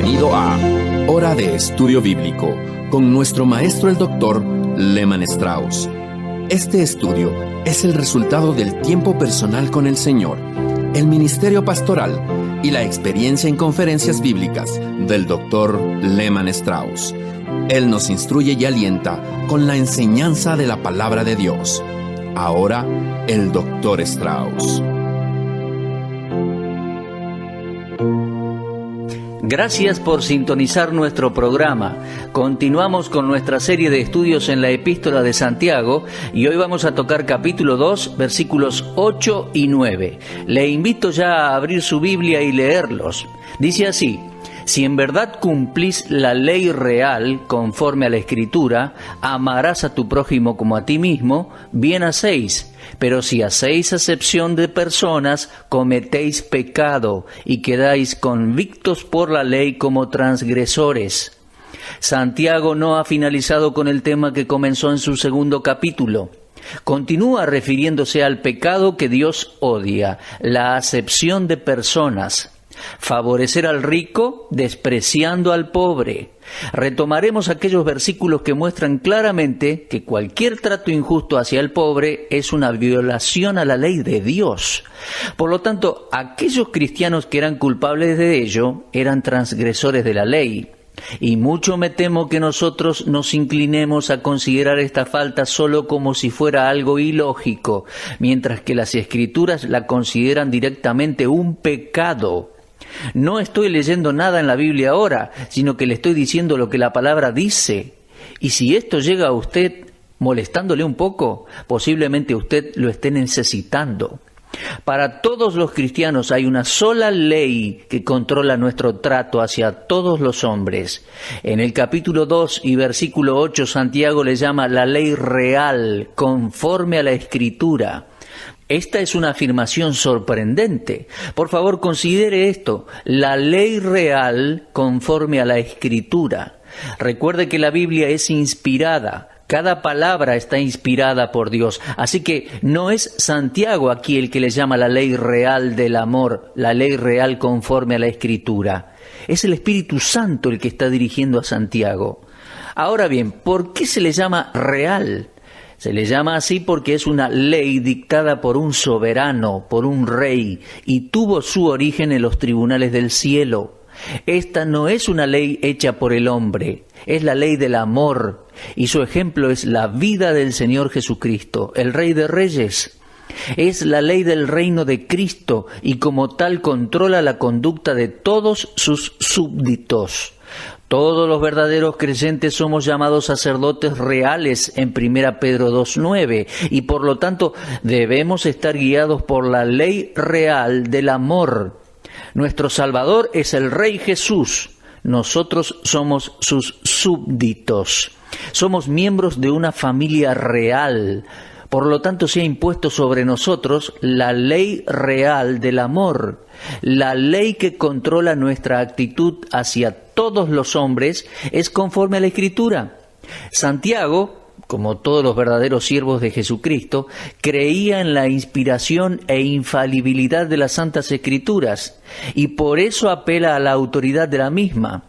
Bienvenido a Hora de Estudio Bíblico con nuestro maestro el Dr. Lehman Strauss. Este estudio es el resultado del tiempo personal con el Señor, el ministerio pastoral y la experiencia en conferencias bíblicas del Dr. Lehman Strauss. Él nos instruye y alienta con la enseñanza de la palabra de Dios. Ahora, el Dr. Strauss. Gracias por sintonizar nuestro programa. Continuamos con nuestra serie de estudios en la Epístola de Santiago y hoy vamos a tocar capítulo 2, versículos 8 y 9. Le invito ya a abrir su Biblia y leerlos. Dice así: si en verdad cumplís la ley real conforme a la Escritura, amarás a tu prójimo como a ti mismo, bien hacéis. Pero si hacéis acepción de personas, cometéis pecado y quedáis convictos por la ley como transgresores. Santiago no ha finalizado con el tema que comenzó en su segundo capítulo. Continúa refiriéndose al pecado que Dios odia, la acepción de personas. Favorecer al rico despreciando al pobre. Retomaremos aquellos versículos que muestran claramente que cualquier trato injusto hacia el pobre es una violación a la ley de Dios. Por lo tanto, aquellos cristianos que eran culpables de ello eran transgresores de la ley. Y mucho me temo que nosotros nos inclinemos a considerar esta falta solo como si fuera algo ilógico, mientras que las Escrituras la consideran directamente un pecado. No estoy leyendo nada en la Biblia ahora, sino que le estoy diciendo lo que la palabra dice. Y si esto llega a usted molestándole un poco, posiblemente usted lo esté necesitando. Para todos los cristianos hay una sola ley que controla nuestro trato hacia todos los hombres. En el capítulo 2 y versículo 8, Santiago le llama la ley real, conforme a la Escritura. Esta es una afirmación sorprendente. Por favor, considere esto: la ley real conforme a la Escritura. Recuerde que la Biblia es inspirada. Cada palabra está inspirada por Dios. Así que no es Santiago aquí el que le llama la ley real del amor, la ley real conforme a la Escritura. Es el Espíritu Santo el que está dirigiendo a Santiago. Ahora bien, ¿por qué se le llama real? Se le llama así porque es una ley dictada por un soberano, por un rey, y tuvo su origen en los tribunales del cielo. Esta no es una ley hecha por el hombre, es la ley del amor, y su ejemplo es la vida del Señor Jesucristo, el Rey de Reyes. Es la ley del reino de Cristo, y como tal controla la conducta de todos sus súbditos. Todos los verdaderos creyentes somos llamados sacerdotes reales en 1 Pedro 2:9 y por lo tanto debemos estar guiados por la ley real del amor. Nuestro Salvador es el Rey Jesús. Nosotros somos sus súbditos. Somos miembros de una familia real. Por lo tanto, se ha impuesto sobre nosotros la ley real del amor, la ley que controla nuestra actitud hacia todos los hombres es conforme a la Escritura. Santiago, como todos los verdaderos siervos de Jesucristo, creía en la inspiración e infalibilidad de las Santas Escrituras y por eso apela a la autoridad de la misma.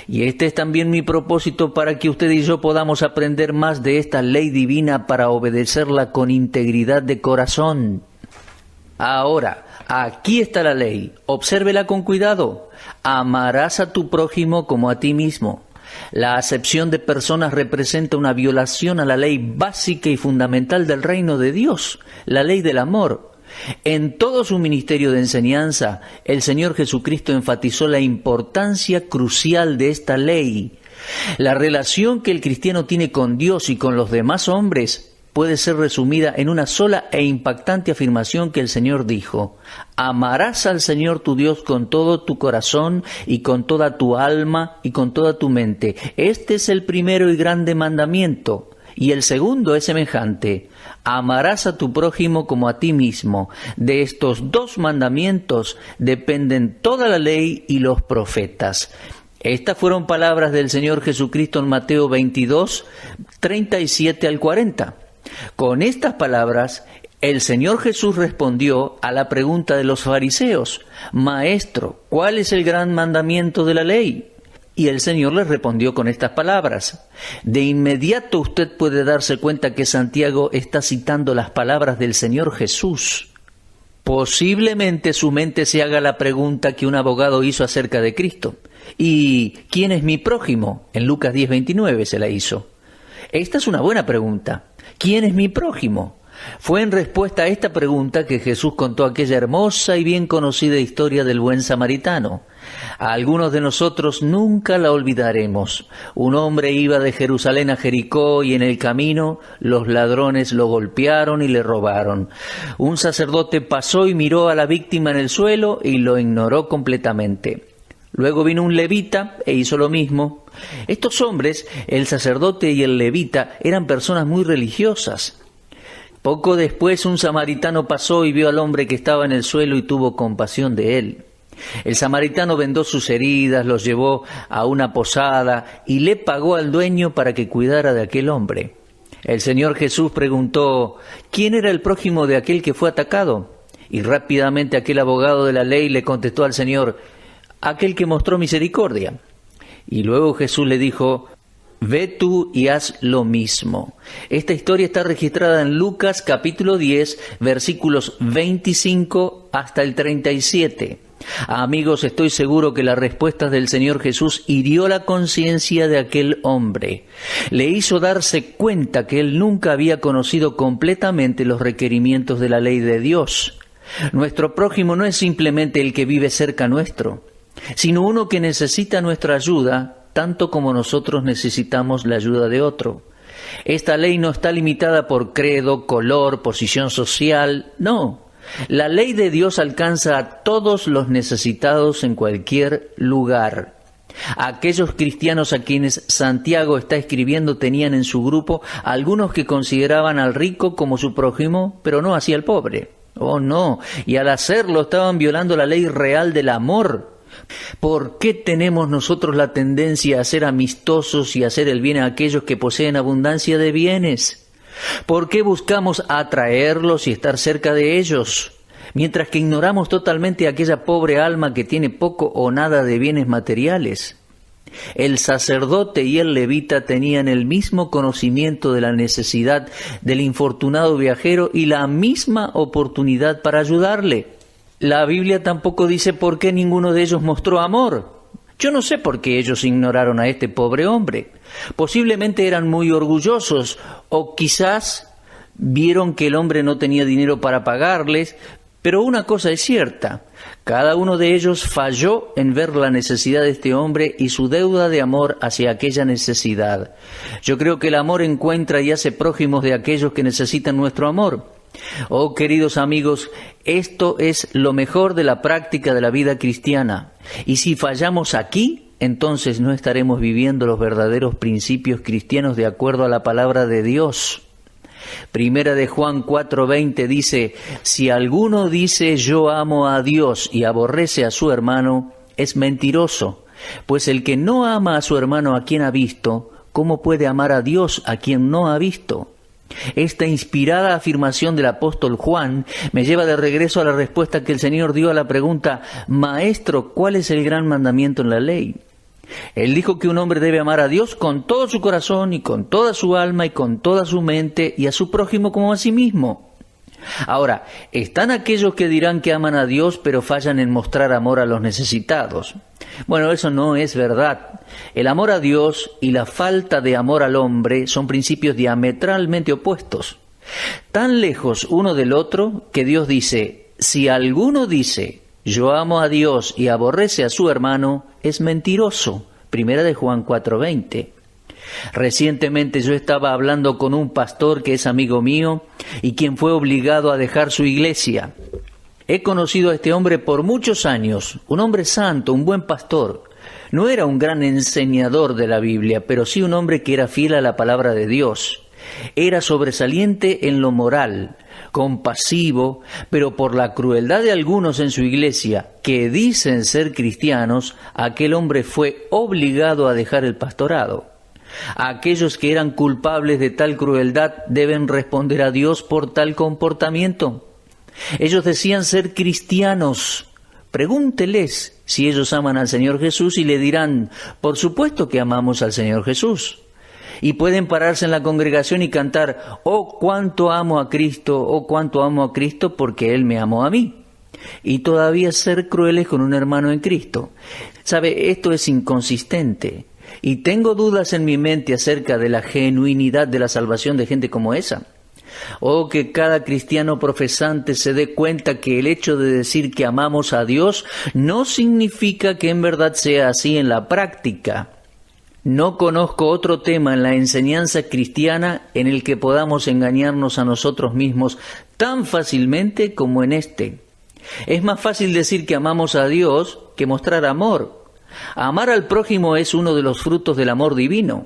Y este es también mi propósito para que usted y yo podamos aprender más de esta ley divina para obedecerla con integridad de corazón. Ahora, aquí está la ley. Obsérvela con cuidado. Amarás a tu prójimo como a ti mismo. La acepción de personas representa una violación a la ley básica y fundamental del reino de Dios, la ley del amor. En todo su ministerio de enseñanza, el Señor Jesucristo enfatizó la importancia crucial de esta ley. La relación que el cristiano tiene con Dios y con los demás hombres puede ser resumida en una sola e impactante afirmación que el Señor dijo: amarás al Señor tu Dios con todo tu corazón y con toda tu alma y con toda tu mente. Este es el primero y grande mandamiento. Y el segundo es semejante: amarás a tu prójimo como a ti mismo. De estos dos mandamientos dependen toda la ley y los profetas. Estas fueron palabras del Señor Jesucristo en Mateo 22, 37 al 40. Con estas palabras, el Señor Jesús respondió a la pregunta de los fariseos: Maestro, ¿cuál es el gran mandamiento de la ley? Y el Señor les respondió con estas palabras. De inmediato usted puede darse cuenta que Santiago está citando las palabras del Señor Jesús. Posiblemente su mente se haga la pregunta que un abogado hizo acerca de Cristo. ¿Y quién es mi prójimo? En Lucas 10:29 se la hizo. Esta es una buena pregunta. ¿Quién es mi prójimo? Fue en respuesta a esta pregunta que Jesús contó aquella hermosa y bien conocida historia del buen samaritano. A algunos de nosotros nunca la olvidaremos. Un hombre iba de Jerusalén a Jericó y en el camino los ladrones lo golpearon y le robaron. Un sacerdote pasó y miró a la víctima en el suelo y lo ignoró completamente. Luego vino un levita e hizo lo mismo. Estos hombres, el sacerdote y el levita, eran personas muy religiosas. Poco después un samaritano pasó y vio al hombre que estaba en el suelo y tuvo compasión de él. El samaritano vendó sus heridas, los llevó a una posada y le pagó al dueño para que cuidara de aquel hombre. El Señor Jesús preguntó, ¿quién era el prójimo de aquel que fue atacado? Y rápidamente aquel abogado de la ley le contestó al Señor, aquel que mostró misericordia. Y luego Jesús le dijo, ve tú y haz lo mismo. Esta historia está registrada en Lucas capítulo 10, versículos 25 hasta el 37. Amigos, estoy seguro que la respuesta del Señor Jesús hirió la conciencia de aquel hombre. Le hizo darse cuenta que él nunca había conocido completamente los requerimientos de la ley de Dios. Nuestro prójimo no es simplemente el que vive cerca nuestro, sino uno que necesita nuestra ayuda, tanto como nosotros necesitamos la ayuda de otro. Esta ley no está limitada por credo, color, posición social, no. La ley de Dios alcanza a todos los necesitados en cualquier lugar. Aquellos cristianos a quienes Santiago está escribiendo tenían en su grupo algunos que consideraban al rico como su prójimo, pero no así al pobre. Oh no, y al hacerlo estaban violando la ley real del amor. ¿Por qué tenemos nosotros la tendencia a ser amistosos y hacer el bien a aquellos que poseen abundancia de bienes? ¿Por qué buscamos atraerlos y estar cerca de ellos, mientras que ignoramos totalmente a aquella pobre alma que tiene poco o nada de bienes materiales? El sacerdote y el levita tenían el mismo conocimiento de la necesidad del infortunado viajero y la misma oportunidad para ayudarle. La Biblia tampoco dice por qué ninguno de ellos mostró amor. Yo no sé por qué ellos ignoraron a este pobre hombre. Posiblemente eran muy orgullosos o quizás vieron que el hombre no tenía dinero para pagarles, pero una cosa es cierta, cada uno de ellos falló en ver la necesidad de este hombre y su deuda de amor hacia aquella necesidad. Yo creo que el amor encuentra y hace prójimos de aquellos que necesitan nuestro amor. Oh, queridos amigos, esto es lo mejor de la práctica de la vida cristiana. Y si fallamos aquí, entonces no estaremos viviendo los verdaderos principios cristianos de acuerdo a la palabra de Dios. Primera de Juan 4:20 dice, si alguno dice yo amo a Dios y aborrece a su hermano, es mentiroso, pues el que no ama a su hermano a quien ha visto, ¿cómo puede amar a Dios a quien no ha visto? Esta inspirada afirmación del apóstol Juan me lleva de regreso a la respuesta que el Señor dio a la pregunta, Maestro, ¿cuál es el gran mandamiento en la ley? Él dijo que un hombre debe amar a Dios con todo su corazón y con toda su alma y con toda su mente y a su prójimo como a sí mismo. Ahora, están aquellos que dirán que aman a Dios pero fallan en mostrar amor a los necesitados. Bueno, eso no es verdad. El amor a Dios y la falta de amor al hombre son principios diametralmente opuestos. Tan lejos uno del otro que Dios dice, si alguno dice, yo amo a Dios y aborrece a su hermano, es mentiroso. Primera de Juan 4:20. Recientemente yo estaba hablando con un pastor que es amigo mío y quien fue obligado a dejar su iglesia. He conocido a este hombre por muchos años, un hombre santo, un buen pastor. No era un gran enseñador de la Biblia, pero sí un hombre que era fiel a la palabra de Dios. Era sobresaliente en lo moral, compasivo, pero por la crueldad de algunos en su iglesia, que dicen ser cristianos, aquel hombre fue obligado a dejar el pastorado. Aquellos que eran culpables de tal crueldad deben responder a Dios por tal comportamiento. Ellos decían ser cristianos, Pregúnteles si ellos aman al Señor Jesús y le dirán, por supuesto que amamos al Señor Jesús. Y pueden pararse en la congregación y cantar, oh, cuánto amo a Cristo porque Él me amó a mí. Y todavía ser crueles con un hermano en Cristo. ¿Sabe? Esto es inconsistente. Y tengo dudas en mi mente acerca de la genuinidad de la salvación de gente como esa. O que cada cristiano profesante se dé cuenta que el hecho de decir que amamos a Dios no significa que en verdad sea así en la práctica. No conozco otro tema en la enseñanza cristiana en el que podamos engañarnos a nosotros mismos tan fácilmente como en este. Es más fácil decir que amamos a Dios que mostrar amor. Amar al prójimo es uno de los frutos del amor divino.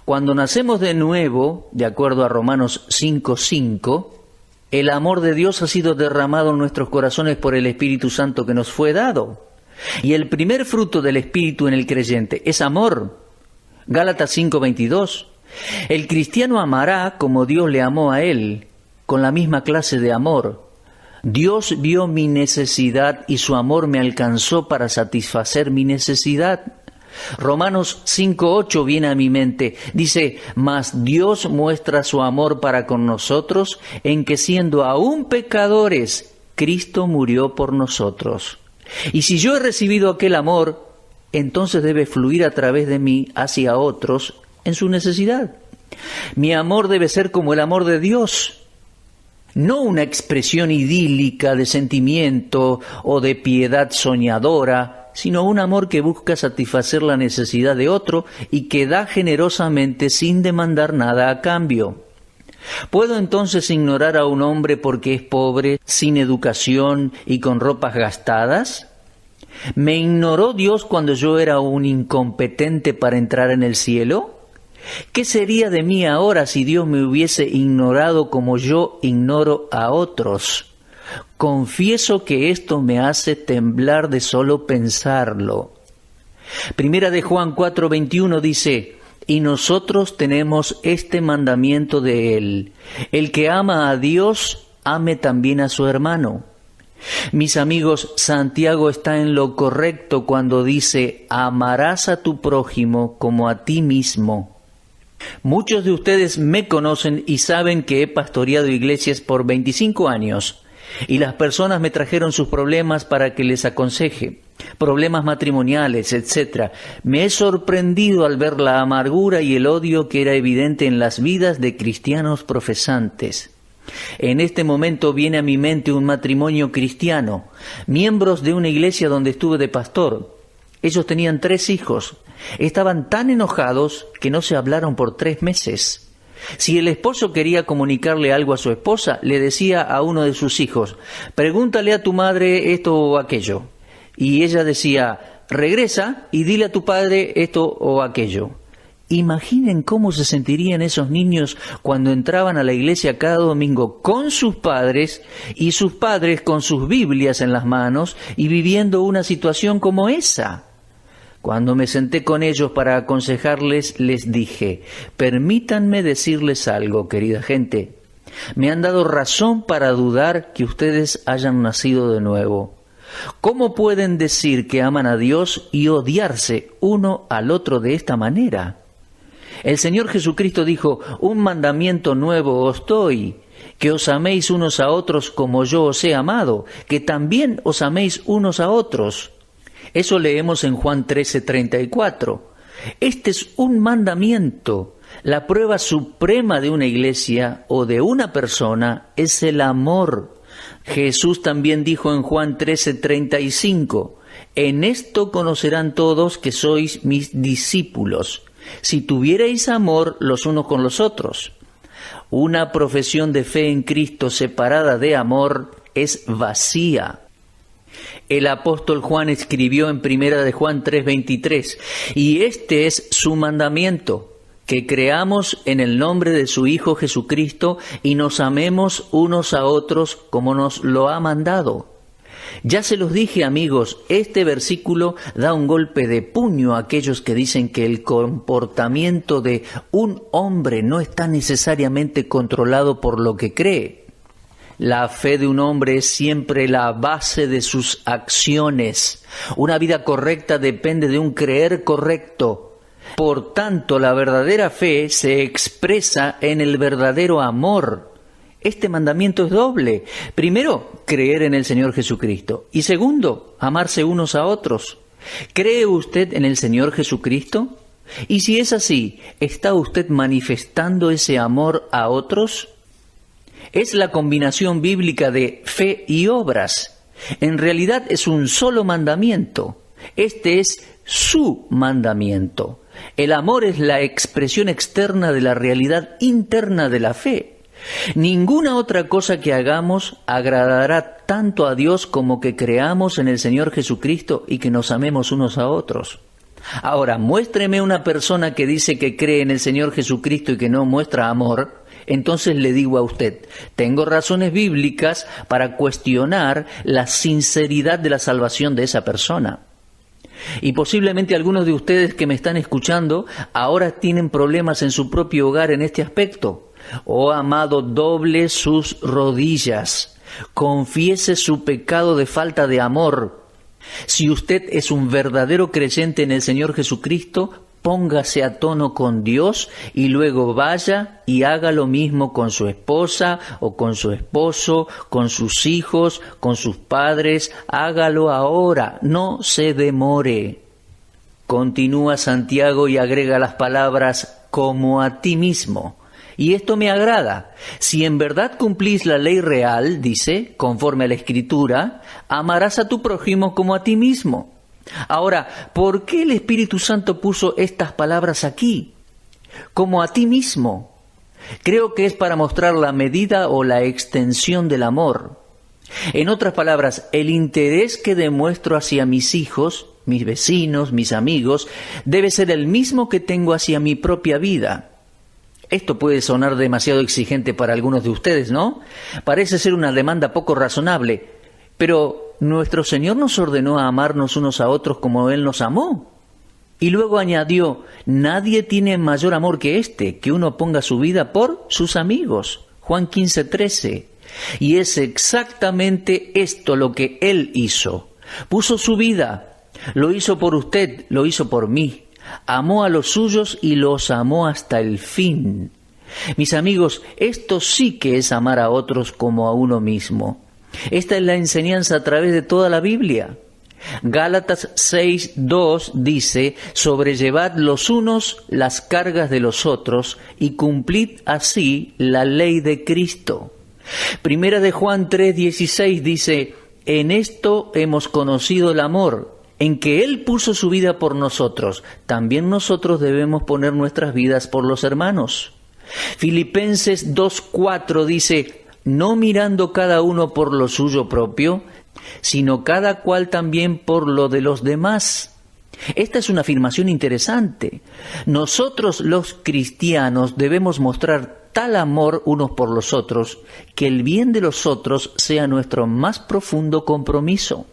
Cuando nacemos de nuevo, de acuerdo a Romanos 5:5, el amor de Dios ha sido derramado en nuestros corazones por el Espíritu Santo que nos fue dado. Y el primer fruto del Espíritu en el creyente es amor. Gálatas 5:22. El cristiano amará como Dios le amó a él, con la misma clase de amor. Dios vio mi necesidad y su amor me alcanzó para satisfacer mi necesidad. Romanos 5:8 viene a mi mente. Dice, mas Dios muestra su amor para con nosotros en que siendo aún pecadores, Cristo murió por nosotros. Y si yo he recibido aquel amor, entonces debe fluir a través de mí hacia otros en su necesidad. Mi amor debe ser como el amor de Dios, no una expresión idílica de sentimiento o de piedad soñadora, sino un amor que busca satisfacer la necesidad de otro y que da generosamente sin demandar nada a cambio. ¿Puedo entonces ignorar a un hombre porque es pobre, sin educación y con ropas gastadas? ¿Me ignoró Dios cuando yo era un incompetente para entrar en el cielo? ¿Qué sería de mí ahora si Dios me hubiese ignorado como yo ignoro a otros? Confieso que esto me hace temblar de solo pensarlo. Primera de Juan 4:21 dice, y nosotros tenemos este mandamiento de Él, el que ama a Dios, ame también a su hermano. Mis amigos, Santiago está en lo correcto cuando dice, amarás a tu prójimo como a ti mismo. Muchos de ustedes me conocen y saben que he pastoreado iglesias por 25 años y las personas me trajeron sus problemas para que les aconseje, problemas matrimoniales, etc. Me he sorprendido al ver la amargura y el odio que era evidente en las vidas de cristianos profesantes. En este momento viene a mi mente un matrimonio cristiano, miembros de una iglesia donde estuve de pastor. Ellos tenían 3 hijos. Estaban tan enojados que no se hablaron por 3 meses. Si el esposo quería comunicarle algo a su esposa, le decía a uno de sus hijos, pregúntale a tu madre esto o aquello. Y ella decía, regresa y dile a tu padre esto o aquello. Imaginen cómo se sentirían esos niños cuando entraban a la iglesia cada domingo con sus padres y sus padres con sus Biblias en las manos y viviendo una situación como esa. Cuando me senté con ellos para aconsejarles, les dije, permítanme decirles algo, querida gente. Me han dado razón para dudar que ustedes hayan nacido de nuevo. ¿Cómo pueden decir que aman a Dios y odiarse uno al otro de esta manera? El Señor Jesucristo dijo, un mandamiento nuevo os doy, que os améis unos a otros como yo os he amado, que también os améis unos a otros. Eso leemos en Juan 13:34. Este es un mandamiento. La prueba suprema de una iglesia o de una persona es el amor. Jesús también dijo en Juan 13:35, en esto conocerán todos que sois mis discípulos, si tuvierais amor los unos con los otros. Una profesión de fe en Cristo separada de amor es vacía. El apóstol Juan escribió en Primera de Juan 3:23, y este es su mandamiento, que creamos en el nombre de su Hijo Jesucristo y nos amemos unos a otros como nos lo ha mandado. Ya se los dije, amigos, este versículo da un golpe de puño a aquellos que dicen que el comportamiento de un hombre no está necesariamente controlado por lo que cree. La fe de un hombre es siempre la base de sus acciones. Una vida correcta depende de un creer correcto. Por tanto, la verdadera fe se expresa en el verdadero amor. Este mandamiento es doble. Primero, creer en el Señor Jesucristo. Y segundo, amarse unos a otros. ¿Cree usted en el Señor Jesucristo? Y si es así, ¿está usted manifestando ese amor a otros? Es la combinación bíblica de fe y obras. En realidad es un solo mandamiento. Este es su mandamiento. El amor es la expresión externa de la realidad interna de la fe. Ninguna otra cosa que hagamos agradará tanto a Dios como que creamos en el Señor Jesucristo y que nos amemos unos a otros. Ahora, muéstreme una persona que dice que cree en el Señor Jesucristo y que no muestra amor, entonces le digo a usted, tengo razones bíblicas para cuestionar la sinceridad de la salvación de esa persona. Y posiblemente algunos de ustedes que me están escuchando ahora tienen problemas en su propio hogar en este aspecto. Oh amado, doble sus rodillas, confiese su pecado de falta de amor. Si usted es un verdadero creyente en el Señor Jesucristo, póngase a tono con Dios y luego vaya y haga lo mismo con su esposa o con su esposo, con sus hijos, con sus padres. Hágalo ahora, no se demore. Continúa Santiago y agrega las palabras como a ti mismo. Y esto me agrada. Si en verdad cumplís la ley real, dice, conforme a la Escritura, amarás a tu prójimo como a ti mismo. Ahora, ¿por qué el Espíritu Santo puso estas palabras aquí? Como a ti mismo. Creo que es para mostrar la medida o la extensión del amor. En otras palabras, el interés que demuestro hacia mis hijos, mis vecinos, mis amigos, debe ser el mismo que tengo hacia mi propia vida. Esto puede sonar demasiado exigente para algunos de ustedes, ¿no? Parece ser una demanda poco razonable, pero nuestro Señor nos ordenó a amarnos unos a otros como Él nos amó. Y luego añadió, nadie tiene mayor amor que este, que uno ponga su vida por sus amigos. Juan 15:13. Y es exactamente esto lo que Él hizo. Puso su vida, lo hizo por usted, lo hizo por mí. Amó a los suyos y los amó hasta el fin. Mis amigos, esto sí que es amar a otros como a uno mismo. Esta es la enseñanza a través de toda la Biblia. Gálatas 6:2 dice, sobrellevad los unos las cargas de los otros y cumplid así la ley de Cristo. Primera de Juan 3:16 dice, en esto hemos conocido el amor, en que Él puso su vida por nosotros. También nosotros debemos poner nuestras vidas por los hermanos. Filipenses 2:4 dice, no mirando cada uno por lo suyo propio, sino cada cual también por lo de los demás. Esta es una afirmación interesante. Nosotros los cristianos debemos mostrar tal amor unos por los otros, que el bien de los otros sea nuestro más profundo compromiso.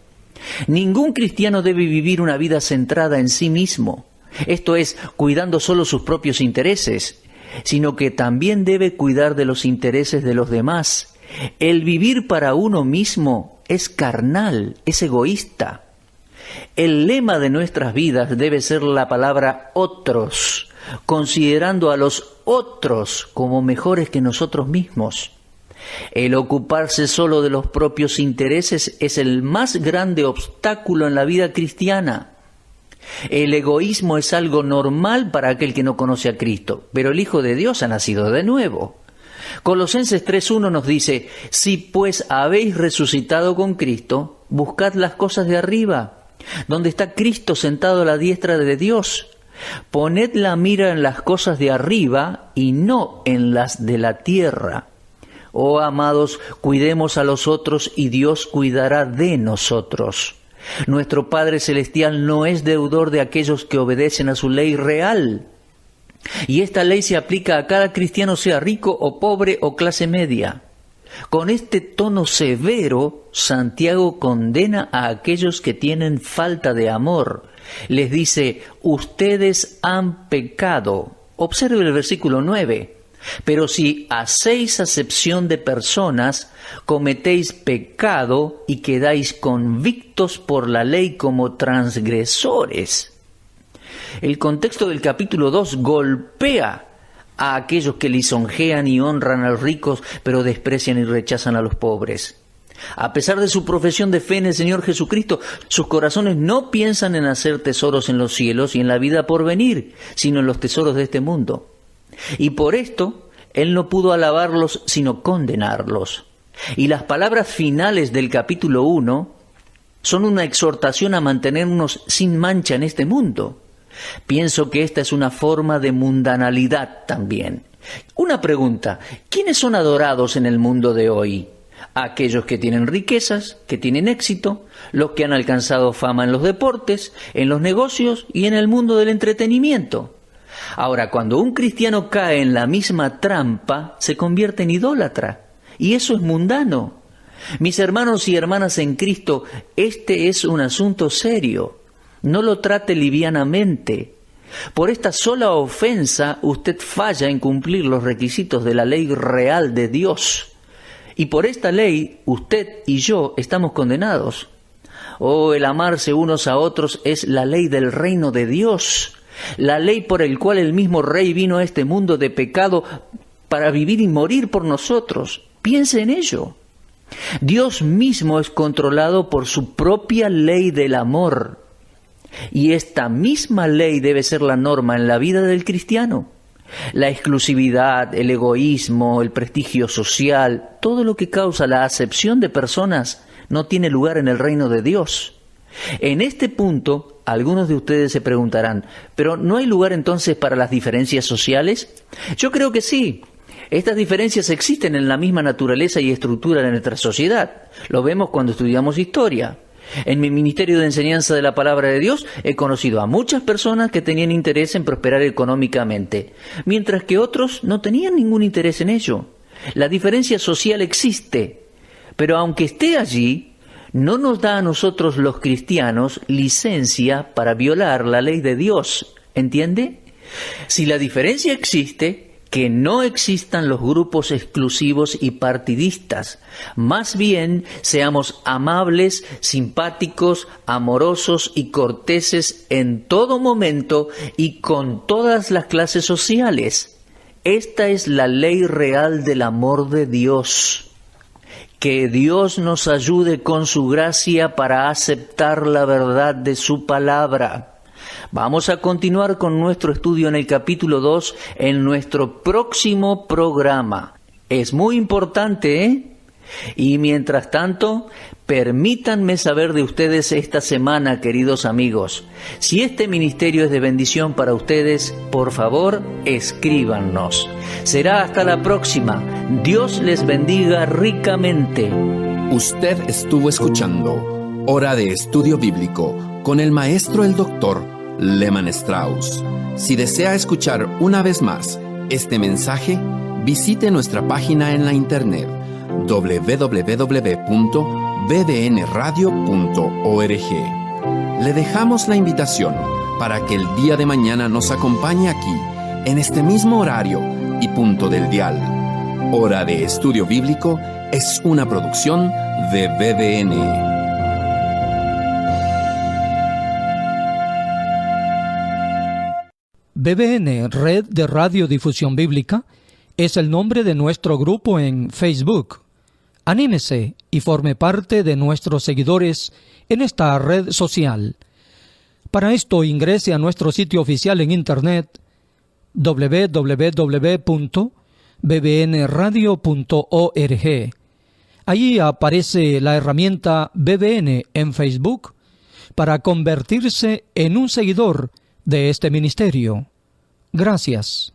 Ningún cristiano debe vivir una vida centrada en sí mismo, esto es, cuidando solo sus propios intereses, sino que también debe cuidar de los intereses de los demás. El vivir para uno mismo es carnal, es egoísta. El lema de nuestras vidas debe ser la palabra otros, considerando a los otros como mejores que nosotros mismos. El ocuparse solo de los propios intereses es el más grande obstáculo en la vida cristiana. El egoísmo es algo normal para aquel que no conoce a Cristo, pero el Hijo de Dios ha nacido de nuevo. Colosenses 3:1 nos dice, si pues habéis resucitado con Cristo, buscad las cosas de arriba, donde está Cristo sentado a la diestra de Dios. Poned la mira en las cosas de arriba y no en las de la tierra. Oh amados, cuidemos a los otros y Dios cuidará de nosotros. Nuestro Padre Celestial no es deudor de aquellos que obedecen a su ley real. Y esta ley se aplica a cada cristiano, sea rico o pobre o clase media. Con este tono severo, Santiago condena a aquellos que tienen falta de amor. Les dice, ustedes han pecado. Observe el versículo 9. Pero si hacéis acepción de personas, cometéis pecado y quedáis convictos por la ley como transgresores. El contexto del capítulo 2 golpea a aquellos que lisonjean y honran a los ricos, pero desprecian y rechazan a los pobres. A pesar de su profesión de fe en el Señor Jesucristo, sus corazones no piensan en hacer tesoros en los cielos y en la vida por venir, sino en los tesoros de este mundo. Y por esto, Él no pudo alabarlos, sino condenarlos. Y las palabras finales del capítulo 1 son una exhortación a mantenernos sin mancha en este mundo. Pienso que esta es una forma de mundanalidad también. Una pregunta: ¿quiénes son adorados en el mundo de hoy? Aquellos que tienen riquezas, que tienen éxito, los que han alcanzado fama en los deportes, en los negocios y en el mundo del entretenimiento. Ahora, cuando un cristiano cae en la misma trampa, se convierte en idólatra, y eso es mundano. Mis hermanos y hermanas en Cristo, este es un asunto serio. No lo trate livianamente. Por esta sola ofensa, usted falla en cumplir los requisitos de la ley real de Dios. Y por esta ley, usted y yo estamos condenados. Oh, el amarse unos a otros es la ley del reino de Dios, la ley por el cual el mismo Rey vino a este mundo de pecado para vivir y morir por nosotros. Piense en ello. Dios mismo es controlado por su propia ley del amor. Y esta misma ley debe ser la norma en la vida del cristiano. La exclusividad, el egoísmo, el prestigio social, todo lo que causa la acepción de personas no tiene lugar en el reino de Dios. En este punto, algunos de ustedes se preguntarán, ¿pero no hay lugar entonces para las diferencias sociales? Yo creo que sí. Estas diferencias existen en la misma naturaleza y estructura de nuestra sociedad. Lo vemos cuando estudiamos historia. En mi ministerio de enseñanza de la palabra de Dios he conocido a muchas personas que tenían interés en prosperar económicamente, mientras que otros no tenían ningún interés en ello. La diferencia social existe, pero aunque esté allí, no nos da a nosotros los cristianos licencia para violar la ley de Dios, ¿entiende? Si la diferencia existe, que no existan los grupos exclusivos y partidistas. Más bien, seamos amables, simpáticos, amorosos y corteses en todo momento y con todas las clases sociales. Esta es la ley real del amor de Dios. Que Dios nos ayude con su gracia para aceptar la verdad de su palabra. Vamos a continuar con nuestro estudio en el capítulo 2 en nuestro próximo programa. Es muy importante, ¿eh? Y mientras tanto, permítanme saber de ustedes esta semana, queridos amigos. Si este ministerio es de bendición para ustedes, por favor, escríbanos. Será hasta la próxima. Dios les bendiga ricamente. Usted estuvo escuchando Hora de Estudio Bíblico con el maestro el doctor Lehman Strauss. Si desea escuchar una vez más este mensaje, visite nuestra página en la internet www.bbnradio.org. Le dejamos la invitación para que el día de mañana nos acompañe aquí, en este mismo horario y punto del dial. Hora de Estudio Bíblico es una producción de BBN. BBN, Red de Radiodifusión Bíblica, es el nombre de nuestro grupo en Facebook. Anímese y forme parte de nuestros seguidores en esta red social. Para esto ingrese a nuestro sitio oficial en internet www.bbnradio.org. Allí aparece la herramienta BBN en Facebook para convertirse en un seguidor de este ministerio. Gracias.